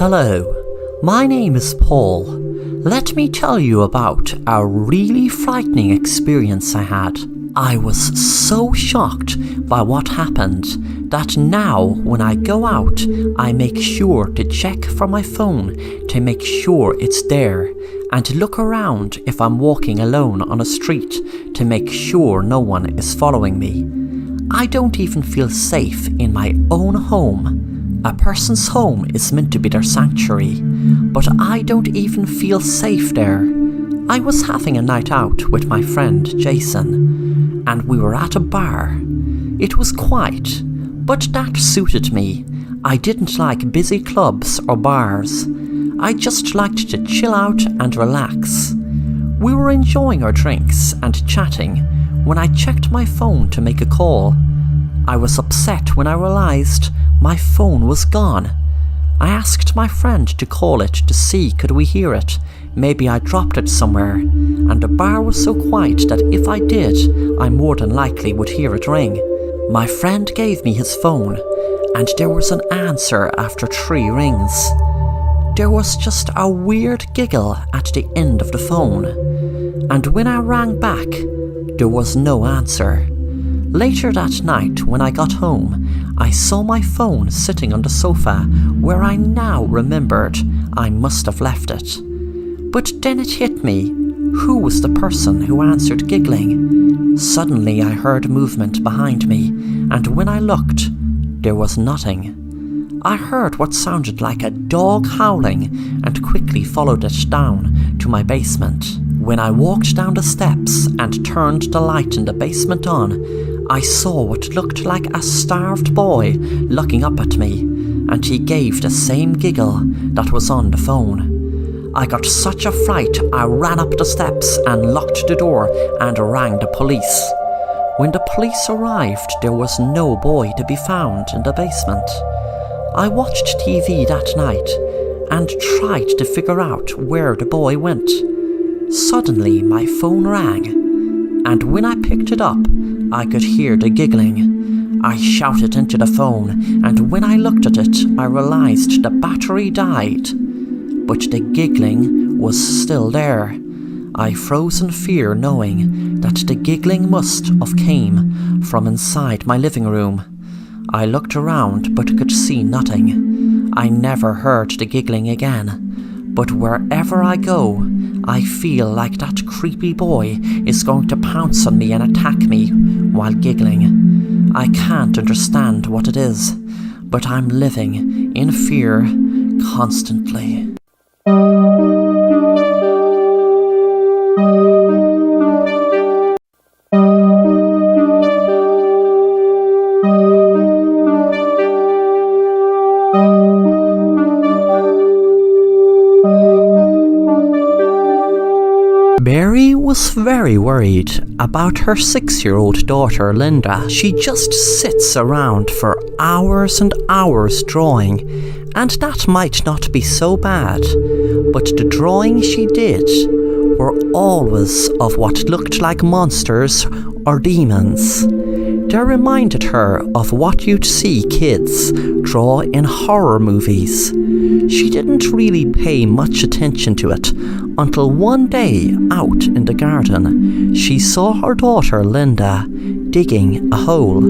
Hello, my name is Paul. Let me tell you about a really frightening experience I had. I was so shocked by what happened that now when I go out, I make sure to check for my phone to make sure it's there and to look around if I'm walking alone on a street to make sure no one is following me. I don't even feel safe in my own home. A person's home is meant to be their sanctuary, but I don't even feel safe there. I was having a night out with my friend Jason, and we were at a bar. It was quiet, but that suited me. I didn't like busy clubs or bars. I just liked to chill out and relax. We were enjoying our drinks and chatting when I checked my phone to make a call. I was upset when I realised my phone was gone. I asked my friend to call it to see could we hear it. Maybe I dropped it somewhere, and the bar was so quiet that if I did, I more than likely would hear it ring. My friend gave me his phone, and there was an answer after 3 rings. There was just a weird giggle at the end of the phone, and when I rang back, there was no answer. Later that night, when I got home, I saw my phone sitting on the sofa where I now remembered I must have left it. But then it hit me, who was the person who answered giggling? Suddenly I heard movement behind me, and when I looked, there was nothing. I heard what sounded like a dog howling and quickly followed it down to my basement. When I walked down the steps and turned the light in the basement on, I saw what looked like a starved boy looking up at me, and he gave the same giggle that was on the phone. I got such a fright I ran up the steps and locked the door and rang the police. When the police arrived, there was no boy to be found in the basement. I watched TV that night and tried to figure out where the boy went. Suddenly my phone rang, and when I picked it up, I could hear the giggling. I shouted into the phone, and when I looked at it, I realised the battery died. But the giggling was still there. I froze in fear knowing that the giggling must have came from inside my living room. I looked around but could see nothing. I never heard the giggling again. But wherever I go, I feel like that creepy boy is going to pounce on me and attack me while giggling. I can't understand what it is, but I'm living in fear constantly. Mary was very worried about her 6-year-old daughter Linda. She just sits around for hours and hours drawing, and that might not be so bad, but the drawing she did were always of what looked like monsters or demons. They reminded her of what you'd see kids draw in horror movies. She didn't really pay much attention to it until one day out in the garden, she saw her daughter Linda digging a hole.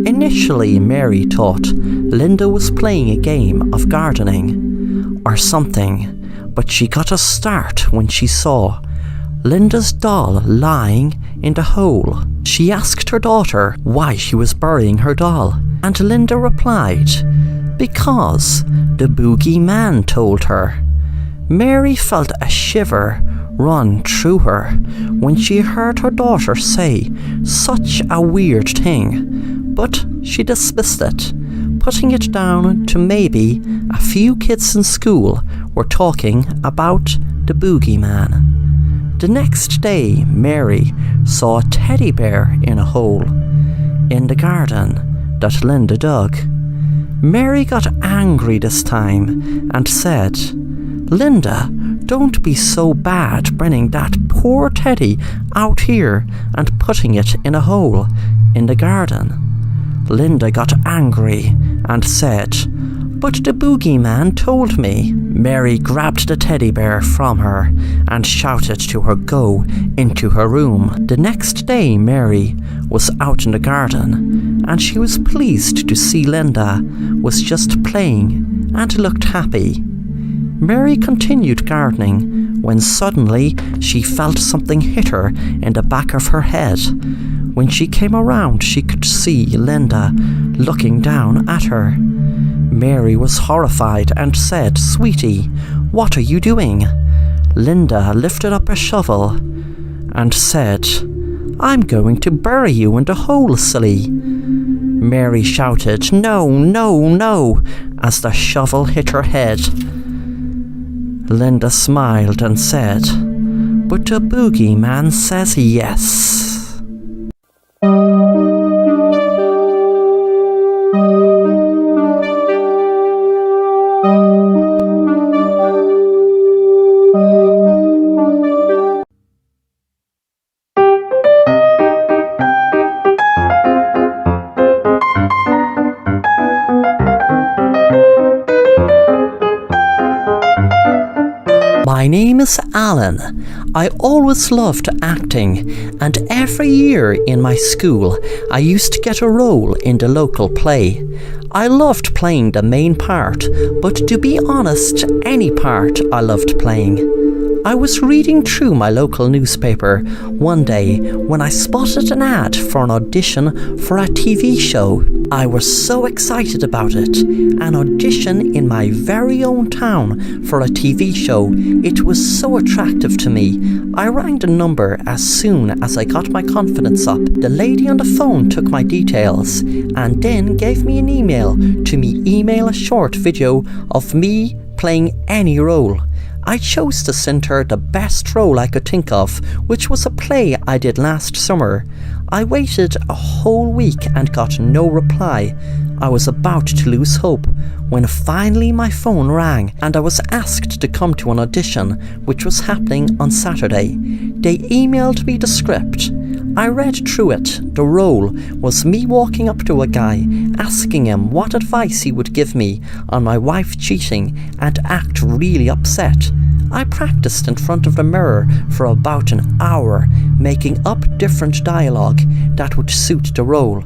Initially, Mary thought Linda was playing a game of gardening or something, but she got a start when she saw Linda's doll lying in the hole. She asked her daughter why she was burying her doll, and Linda replied, "Because the boogeyman told her." Mary felt a shiver run through her when she heard her daughter say such a weird thing, but she dismissed it, putting it down to maybe a few kids in school were talking about the boogeyman. The next day, Mary saw a teddy bear in a hole in the garden that Linda dug. Mary got angry this time and said, "Linda, don't be so bad bringing that poor teddy out here and putting it in a hole in the garden." Linda got angry and said, But the boogeyman told me. Mary grabbed the teddy bear from her and shouted to her go into her room. The next day Mary was out in the garden and she was pleased to see Linda was just playing and looked happy. Mary continued gardening when suddenly she felt something hit her in the back of her head. When she came around, she could see Linda looking down at her. Mary was horrified and said, "Sweetie, what are you doing?" Linda lifted up a shovel and said, "I'm going to bury you in the hole, silly." Mary shouted, "No, no, no," as the shovel hit her head. Linda smiled and said, "But the boogeyman says yes." My name is Alan. I always loved acting, and every year in my school I used to get a role in the local play. I loved playing the main part, but to be honest, any part I loved playing. I was reading through my local newspaper one day when I spotted an ad for an audition for a TV show. I was so excited about it. An audition in my very own town for a TV show. It was so attractive to me. I rang the number as soon as I got my confidence up. The lady on the phone took my details and then gave me an email to email a short video of me playing any role. I chose to send her the best role I could think of, which was a play I did last summer. I waited a whole week and got no reply. I was about to lose hope when finally my phone rang and I was asked to come to an audition which was happening on Saturday. They emailed me the script. I read through it. The role was me walking up to a guy, asking him what advice he would give me on my wife cheating and act really upset. I practiced in front of the mirror for about an hour, making up different dialogue that would suit the role.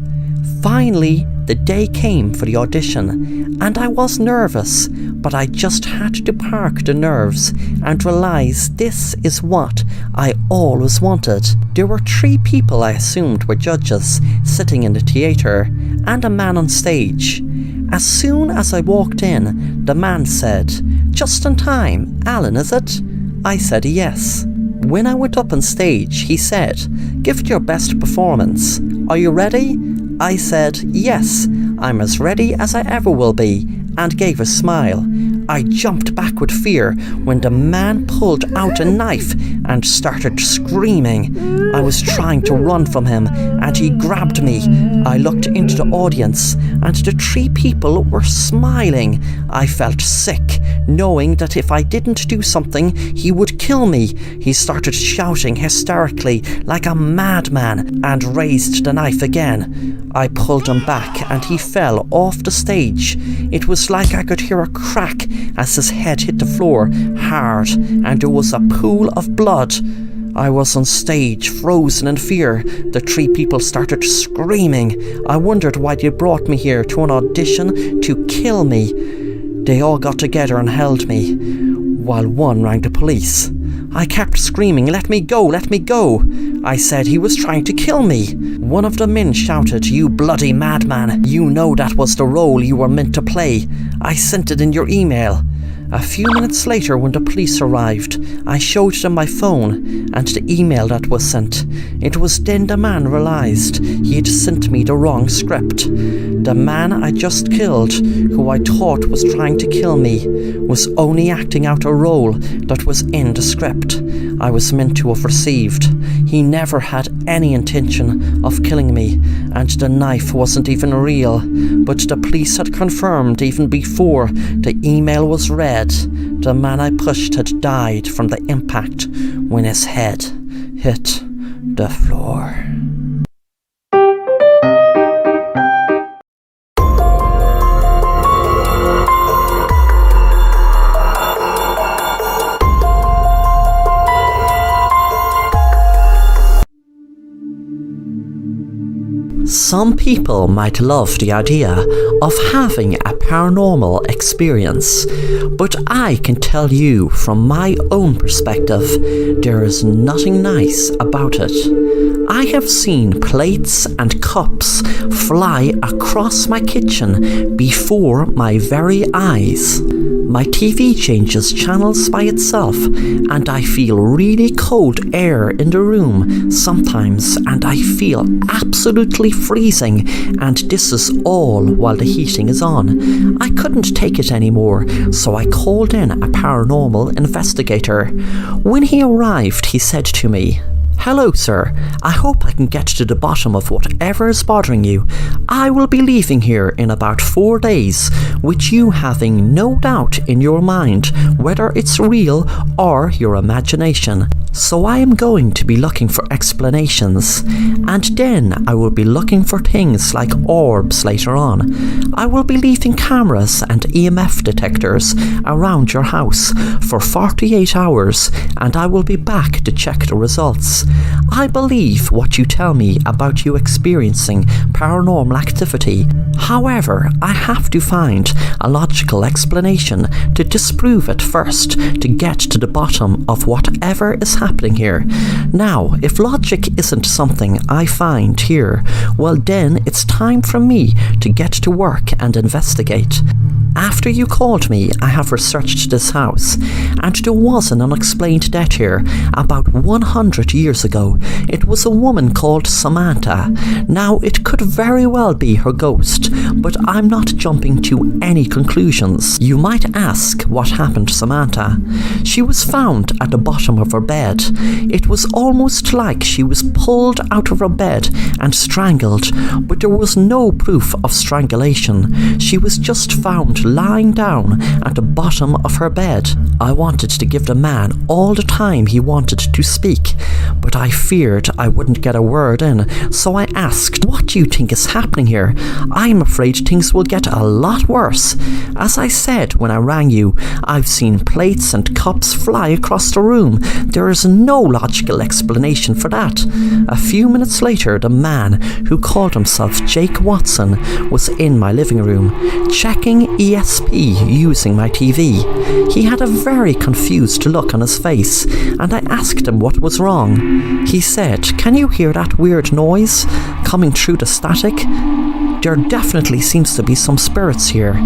Finally, the day came for the audition, and I was nervous, but I just had to park the nerves and realise this is what I always wanted. There were 3 people I assumed were judges sitting in the theatre, and a man on stage. As soon as I walked in, the man said, "Just in time, Alan, is it?" I said yes. When I went up on stage, he said, "Give it your best performance. Are you ready?" I said, "Yes, I'm as ready as I ever will be," and gave a smile. I jumped back with fear when the man pulled out a knife and started screaming. I was trying to run from him and he grabbed me. I looked into the audience and the 3 people were smiling. I felt sick, knowing that if I didn't do something, he would kill me. He started shouting hysterically like a madman and raised the knife again. I pulled him back and he fell off the stage. It was like I could hear a crack as his head hit the floor hard and there was a pool of blood. I was on stage, frozen in fear. The 3 people started screaming. I wondered why they brought me here to an audition to kill me. They all got together and held me, while one rang the police. I kept screaming, "Let me go, let me go." I said he was trying to kill me. One of the men shouted, "You bloody madman, you know that was the role you were meant to play. I sent it in your email." A few minutes later, when the police arrived, I showed them my phone and the email that was sent. It was then the man realised he had sent me the wrong script. The man I just killed, who I thought was trying to kill me, was only acting out a role that was in the script I was meant to have received. He never had any intention of killing me, and the knife wasn't even real. But the police had confirmed even before the email was read, the man I pushed had died from the impact when his head hit the floor. Some people might love the idea of having a paranormal experience, but I can tell you from my own perspective, there is nothing nice about it. I have seen plates and cups fly across my kitchen before my very eyes. My TV changes channels by itself, and I feel really cold air in the room sometimes, and I feel absolutely freezing, and this is all while the heating is on. I couldn't take it anymore, so I called in a paranormal investigator. When he arrived, he said to me, "Hello, sir. I hope I can get to the bottom of whatever is bothering you. I will be leaving here in about 4 days, with you having no doubt in your mind whether it's real or your imagination. So I am going to be looking for explanations, and then I will be looking for things like orbs later on. I will be leaving cameras and EMF detectors around your house for 48 hours, and I will be back to check the results. I believe what you tell me about you experiencing paranormal activity. However, I have to find a logical explanation to disprove it first to get to the bottom of whatever is happening here. Now, if logic isn't something I find here, well then it's time for me to get to work and investigate. After you called me, I have researched this house, and there was an unexplained death here about 100 years ago. It was a woman called Samantha. Now, it could very well be her ghost, but I'm not jumping to any conclusions. You might ask what happened to Samantha. She was found at the bottom of her bed. It was almost like she was pulled out of her bed and strangled, but there was no proof of strangulation. She was just found lying down at the bottom of her bed. I wanted to give the man all the time he wanted to speak, but I feared I wouldn't get a word in, so I asked, "What do you think is happening here? I am afraid things will get a lot worse." As I said when I rang you, I've seen plates and cups fly across the room. There is no logical explanation for that. A few minutes later, the man who called himself Jake Watson was in my living room, checking ESP using my TV. He had a very confused look on his face, and I asked him what was wrong. He said, "Can you hear that weird noise coming through the static? There definitely seems to be some spirits here.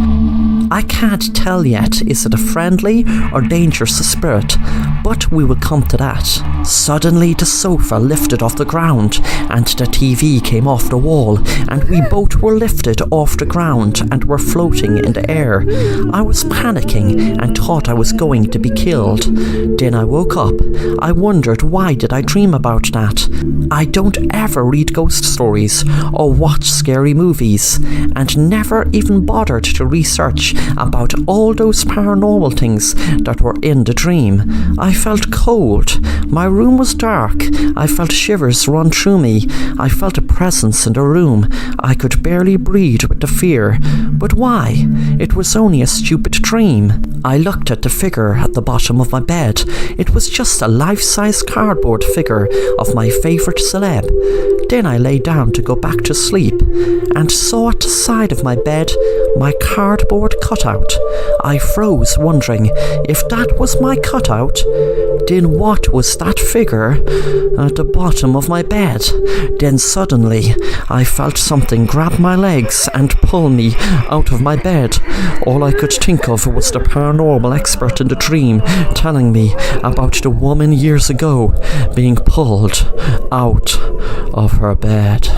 I can't tell yet, is it a friendly or dangerous spirit, but we will come to that." Suddenly the sofa lifted off the ground and the TV came off the wall, and we both were lifted off the ground and were floating in the air. I was panicking and thought I was going to be killed. Then I woke up. I wondered, why did I dream about that? I don't ever read ghost stories or watch scary movies, and never even bothered to research about all those paranormal things that were in the dream. I felt cold. My room was dark. I felt shivers run through me. I felt a presence in the room. I could barely breathe with the fear. But why? It was only a stupid dream. I looked at the figure at the bottom of my bed. It was just a life-size cardboard figure of my favourite celeb. Then I lay down to go back to sleep and saw at the side of my bed my cardboard cutout. I froze, wondering if that was my cutout. Then what was that figure at the bottom of my bed? Then suddenly I felt something grab my legs and pull me out of my bed. All I could think of was the paranormal expert in the dream telling me about the woman years ago being pulled out of her bed.